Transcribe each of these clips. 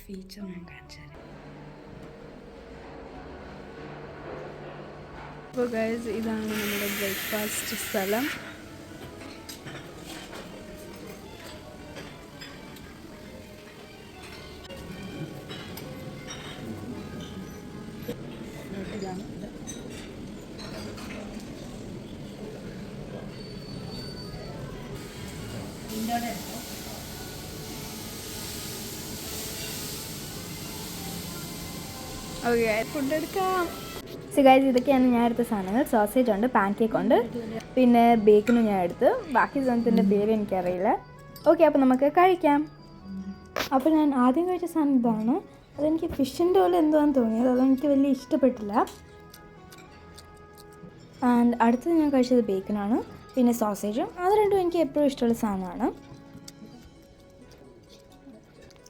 Feature ഞാൻ കാണിച്ചു തരാം. അപ്പോൾ ഗൈസ് ഇതാണ് നമ്മുടെ ബ്രേക്ക്ഫാസ്റ്റ് സ്ഥലം. ഓക്കെ, ഫുഡ് എടുക്കാം. സോ ഗൈസ്, ഇതൊക്കെയാണ് ഞാൻ എടുത്ത സാധനങ്ങൾ. സോസേജ് ഉണ്ട്, പാൻ കേക്ക് ഉണ്ട്, പിന്നെ ബേക്കനും ഞാൻ എടുത്ത്. ബാക്കി സാധനത്തിൻ്റെ പേര് എനിക്കറിയില്ല. ഓക്കെ, അപ്പോൾ നമുക്ക് കഴിക്കാം. അപ്പോൾ ഞാൻ ആദ്യം കഴിച്ച സാധനം ഇതാണ്. അതെനിക്ക് ഫിഷിൻ്റെ പോലെ എന്തുവാന്ന് തോന്നിയത്, അതെനിക്ക് വലിയ ഇഷ്ടപ്പെട്ടില്ല. ആൻഡ് അടുത്തത് ഞാൻ കഴിച്ചത് ബേക്കനാണ്, പിന്നെ സോസേജും. അത് രണ്ടും എനിക്ക് എപ്പോഴും ഇഷ്ടമുള്ള സാധനമാണ്.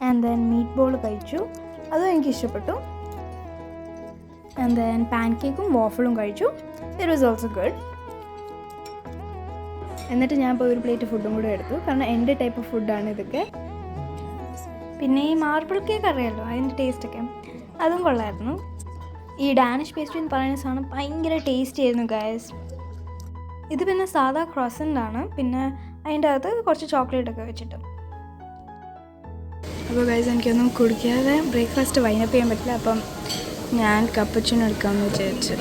ആൻഡ് ദെൻ മീറ്റ് ബോൾ കഴിച്ചു, അതും എനിക്ക് ഇഷ്ടപ്പെട്ടു. ആൻഡ് ദെൻ പാൻ കേക്കും വാഫിളും കഴിച്ചു. It was also good. എന്നിട്ട് ഞാൻ ഇപ്പോൾ ഒരു പ്ലേറ്റ് ഫുഡും കൂടെ എടുത്തു, കാരണം എൻ്റെ ടൈപ്പ് ഓഫ് ഫുഡാണ് ഇതൊക്കെ. പിന്നെ ഈ മാർബിൾ കേക്ക് അറിയാമല്ലോ, അതിൻ്റെ ടേസ്റ്റൊക്കെ അതും കൊള്ളായിരുന്നു. ഈ ഡാനിഷ് പേസ്ട്രി എന്ന് പറയുന്ന സാധനം ഭയങ്കര ടേസ്റ്റി ആയിരുന്നു ഗൈസ്. ഇത് പിന്നെ സാധാ ക്രോസൻ്റ് ആണ്, പിന്നെ അതിൻ്റെ അകത്ത് കുറച്ച് ചോക്ലേറ്റൊക്കെ വെച്ചിട്ട്. അപ്പോൾ ഗൈസ്, എനിക്കൊന്നും കുടിക്കാതെ ബ്രേക്ക്ഫാസ്റ്റ് വൈൻഡപ്പ് ചെയ്യാൻ പറ്റില്ല. അപ്പം ഞാൻ കപ്പുച്ചിനോ എടുക്കാമെന്ന് വിചാരിച്ചു.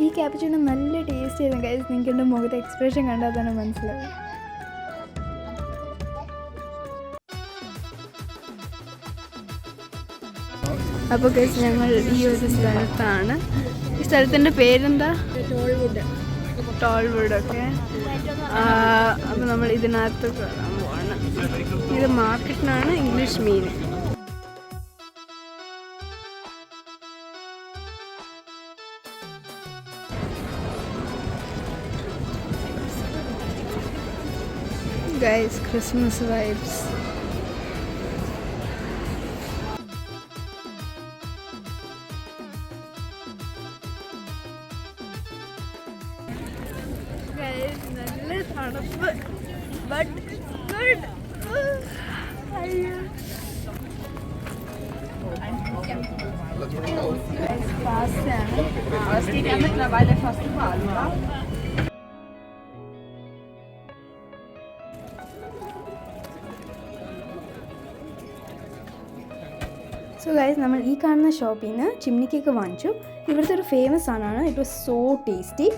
ഈ ക്യാപ്പുച്ചിനോ നല്ല ടേസ്റ്റ് ആയിരുന്നു ഗൈസ്. നിങ്ങൾക്ക് എൻ്റെ മുഖത്തെ എക്സ്പ്രഷൻ കണ്ടാൽ തന്നെ മനസ്സിലാവും. അപ്പോൾ ഗൈസ്, ഞങ്ങൾ ഈ ഒരു സ്ഥലത്താണ്. ഈ സ്ഥലത്തിൻ്റെ പേരെന്താ? ടോൾവുഡ്. ഓക്കെ, അപ്പോൾ നമ്മൾ ഇതിനകത്ത് കയറാൻ പോവാണ്. ഇത് മാർക്കറ്റിനാണ്, ഇംഗ്ലീഷ് മീൻ. Guys, Christmas vibes. നല്ല തണുപ്പ്, ബട്ട് ഗുഡ്. സോ ഗൈസ്, നമ്മൾ ഈ കാണുന്ന ഷോപ്പിൽ നിന്ന് ചിമ്നി കേക്ക് വാങ്ങിച്ചു. ഇവിടുത്തെ ഒരു ഫേമസ് സാധനമാണ്. It was so tasty.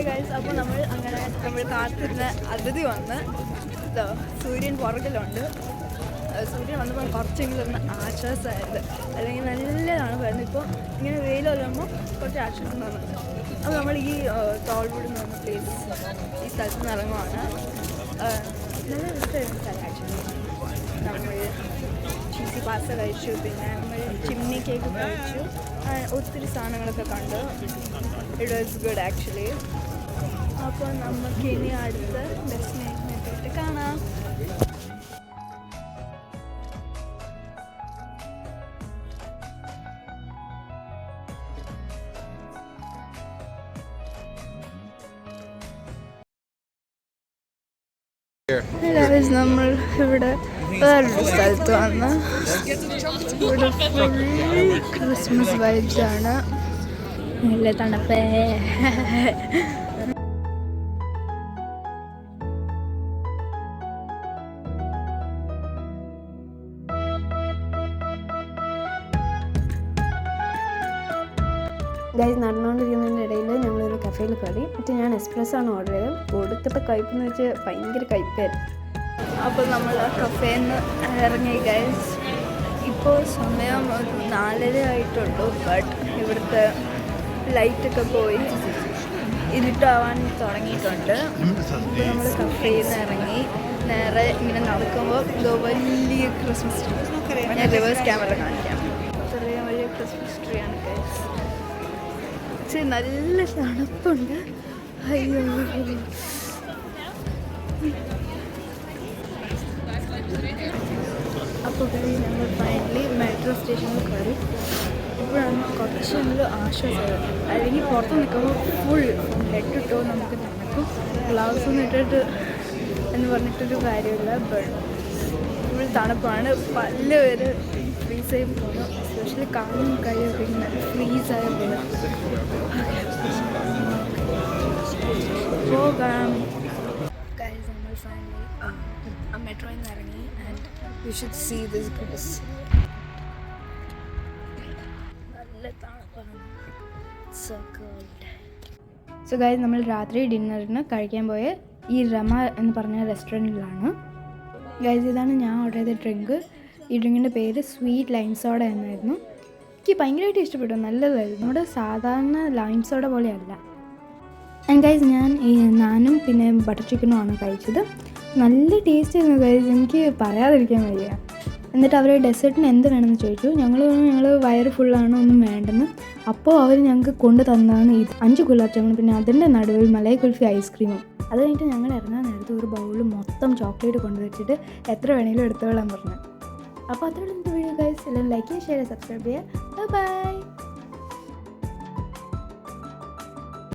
Guys, അപ്പോൾ നമ്മൾ കാത്തിരുന്ന അതിഥി വന്ന് സൂര്യൻ പുറകിലുണ്ട്. സൂര്യൻ വന്നപ്പോൾ കുറച്ചെങ്കിലും ഒന്ന് ആശ്വാസമായത്, അല്ലെങ്കിൽ നല്ല തണുപ്പായിരുന്നു. ഇപ്പോൾ ഇങ്ങനെ വെയിൽ വരുമ്പോൾ കുറച്ച് ആശ്വാസം തോന്നുന്നുണ്ട്. അപ്പോൾ നമ്മൾ ഈ ടോൾവുഡ് എന്ന് പറഞ്ഞ പ്ലേസ്, ഈ സ്ഥലത്ത് നിന്ന് ഇറങ്ങുവാണ്. നല്ല രസമായിരുന്നു സ്ഥലം ആക്ച്വലി. നമ്മൾ ചീസി പാസ്ത കഴിച്ചു, പിന്നെ നമ്മൾ ചിമ്നി കേക്ക് കഴിച്ചു, ഒത്തിരി സാധനങ്ങളൊക്കെ കണ്ടു. It was good actually. അപ്പോൾ നമുക്കിനി അടുത്ത ഡെസ്റ്റിനേഷനെ പോയിട്ട് കാണാം. നമ്മൾ ഇവിടെ വേറൊരു സ്ഥലത്ത് വന്ന് ഇവിടെ ഫുൾ ക്രിസ്മസ് വൈബ്സ് ആണ്. നല്ല തണുപ്പേ. ഗൈസ്, നടന്നുകൊണ്ടിരിക്കുന്നതിൻ്റെ ഇടയിൽ ഞങ്ങളൊരു കഫേയിൽ കയറി. എന്നിട്ട് ഞാൻ എക്സ്പ്രസ് ആണ് ഓർഡർ ചെയ്തത്. കൊടുക്കത്തെ കയ്പെന്ന് വെച്ചാൽ ഭയങ്കര കയ്പായിരുന്നു. അപ്പോൾ നമ്മൾ ആ കഫേയിൽ നിന്ന് ഇറങ്ങി ഗൈസ്. ഇപ്പോൾ സമയം ഒരു 4:30 ആയിട്ടുള്ളൂ. ബട്ട് ഇവിടുത്തെ ലൈറ്റൊക്കെ പോയി ഇരുട്ടാവാൻ തുടങ്ങിയിട്ടുണ്ട്. അപ്പോൾ നമ്മൾ കഫേയിൽ നിന്ന് ഇറങ്ങി നേരെ ഇങ്ങനെ നടക്കുമ്പോൾ ഇത് വലിയ ക്രിസ്മസ് ട്രീ. ഞാൻ റിവേഴ്സ് ക്യാമറ കാണിക്കാം. അത്രയും വലിയ ക്രിസ്മസ് ട്രീ ആണ് ഗൈസ്. പക്ഷേ നല്ല തണുപ്പുണ്ട്. അയ്യോ, അപ്പോൾ ഞങ്ങൾ ഫൈനലി മെട്രോ സ്റ്റേഷനിൽ കയറി. ഇപ്പോഴാണ് കുറച്ചെങ്കിലും ആശ്വാസമായത്. അല്ലെങ്കിൽ പുറത്ത് നിൽക്കുമ്പോൾ ഫുൾ ഹെഡ് ടു ടോ നമുക്ക് തണുക്കും. ഗ്ലൗസ് ഒന്നും ഇട്ടിട്ട് എന്ന് പറഞ്ഞിട്ടൊരു കാര്യമില്ല. ബട്ട് ഫുൾ തണുപ്പാണ്. പല പേര് ഫ്രീസായി പോകുന്നു. എസ്പെഷ്യലി കാലും കൈയൊക്കെ ഇങ്ങനെ ഫ്രീസായ പോലെ പോകാം. നമ്മൾ ഫൈനലി മെട്രോയിൽ നിന്ന് ഇറങ്ങി. And you should see this bus. നല്ല തണുപ്പാണ്. സോ ഗൈസ് നമ്മൾ രാത്രി ഡിന്നറിന് കഴിക്കാൻ പോയ ഈ രമ എന്ന് പറഞ്ഞ റെസ്റ്റോറൻറ്റിലാണ്. ഗൈസ് ഇതാണ് ഞാൻ ഓർഡർ ചെയ്ത ഡ്രിങ്ക്. ഈ ഡ്രിങ്കിൻ്റെ പേര് സ്വീറ്റ് ലൈം സോഡ എന്നായിരുന്നു. എനിക്ക് ഭയങ്കരമായിട്ട് ഇഷ്ടപ്പെട്ടു. നല്ലതായിരുന്നു. നമ്മുടെ സാധാരണ ലൈം സോഡ പോലെയല്ല. ആൻഡ് ഗൈസ് ഞാൻ ഈ നാനും പിന്നെ ബട്ടർ ചിക്കനുമാണ് കഴിച്ചത്. നല്ല ടേസ്റ്റ് ആയിരുന്നു ഗൈസ്. എനിക്ക് പറയാതിരിക്കാൻ വയ്യ. എന്നിട്ട് അവർ ഡെസേർട്ടിന് എന്ത് വേണമെന്ന് ചോദിച്ചു. ഞങ്ങൾ വയറ് ഫുള്ളാണ്, ഒന്നും വേണ്ടെന്ന്. അപ്പോൾ അവർ ഞങ്ങൾക്ക് കൊണ്ടു തന്നതാണ് ഇത് 5 ഗുലാബ് ജാമുൻ, പിന്നെ അതിൻ്റെ നടുവിൽ മലൈ കുൽഫി ഐസ്ക്രീമും. അത് കഴിഞ്ഞിട്ട് ഞങ്ങൾ ഇറങ്ങാൻ നേരത്ത് ഒരു ബൗൾ മൊത്തം ചോക്ലേറ്റ് കൊണ്ടുവച്ചിട്ട് എത്ര വേണമെങ്കിലും എടുത്തോളാൻ പറഞ്ഞു. അപ്പോൾ അത്രയുള്ള വീഡിയോ ഗൈസ്. എല്ലാം ലൈക്ക് ചെയ്യുക, ഷെയർ, സബ്സ്ക്രൈബ് ചെയ്യുക. ബൈ.